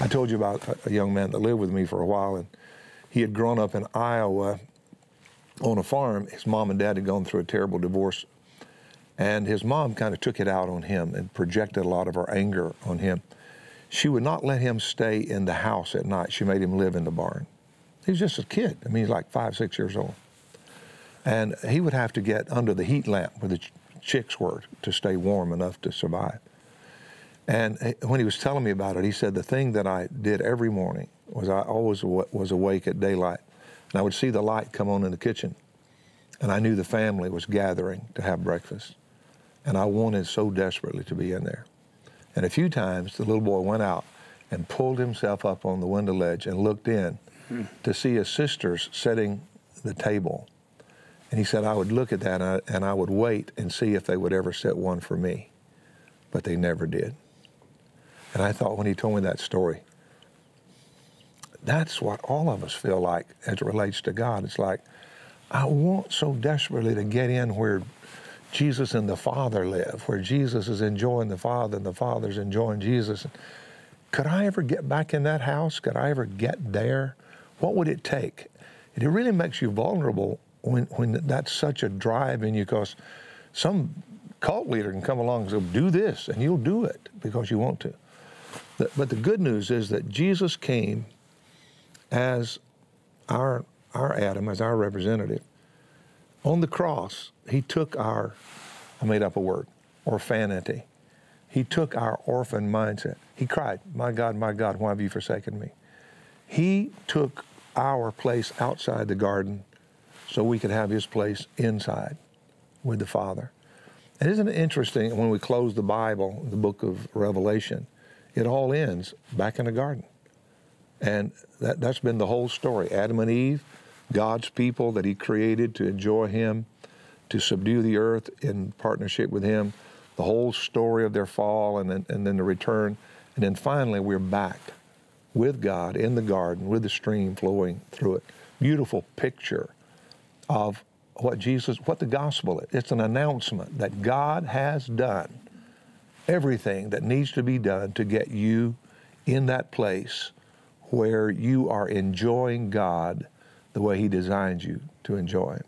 I told you about a young man that lived with me for a while, and he had grown up in Iowa on a farm. His mom and dad had gone through a terrible divorce, and his mom kind of took it out on him and projected a lot of her anger on him. She would not let him stay in the house at night. She made him live in the barn. He was just a kid. I mean, he's like 5, 6 years old. And he would have to get under the heat lamp where the chicks were to stay warm enough to survive. And when he was telling me about it, he said the thing that I did every morning was I always was awake at daylight. And I would see the light come on in the kitchen. And I knew the family was gathering to have breakfast. And I wanted so desperately to be in there. And a few times, the little boy went out and pulled himself up on the window ledge and looked in to see his sisters setting the table. And he said, I would look at that and I would wait and see if they would ever set one for me. But they never did. And I thought when he told me that story, that's what all of us feel like as it relates to God. It's like, I want so desperately to get in where Jesus and the Father live, where Jesus is enjoying the Father and the Father's enjoying Jesus. Could I ever get back in that house? Could I ever get there? What would it take? And it really makes you vulnerable when that's such a drive in you, because some cult leader can come along and say, do this, and you'll do it because you want to. But the good news is that Jesus came as our Adam, as our representative. On the cross, he took our, I made up a word, orphanity. He took our orphan mindset. He cried, my God, why have you forsaken me? He took our place outside the garden so we could have his place inside with the Father. And isn't it interesting, when we close the Bible, the book of Revelation, it all ends back in the garden. And that's been the whole story. Adam and Eve, God's people that he created to enjoy him, to subdue the earth in partnership with him, the whole story of their fall and then the return. And then finally we're back with God in the garden with the stream flowing through it. Beautiful picture of what the gospel is. It's an announcement that God has done everything that needs to be done to get you in that place where you are enjoying God the way he designed you to enjoy him.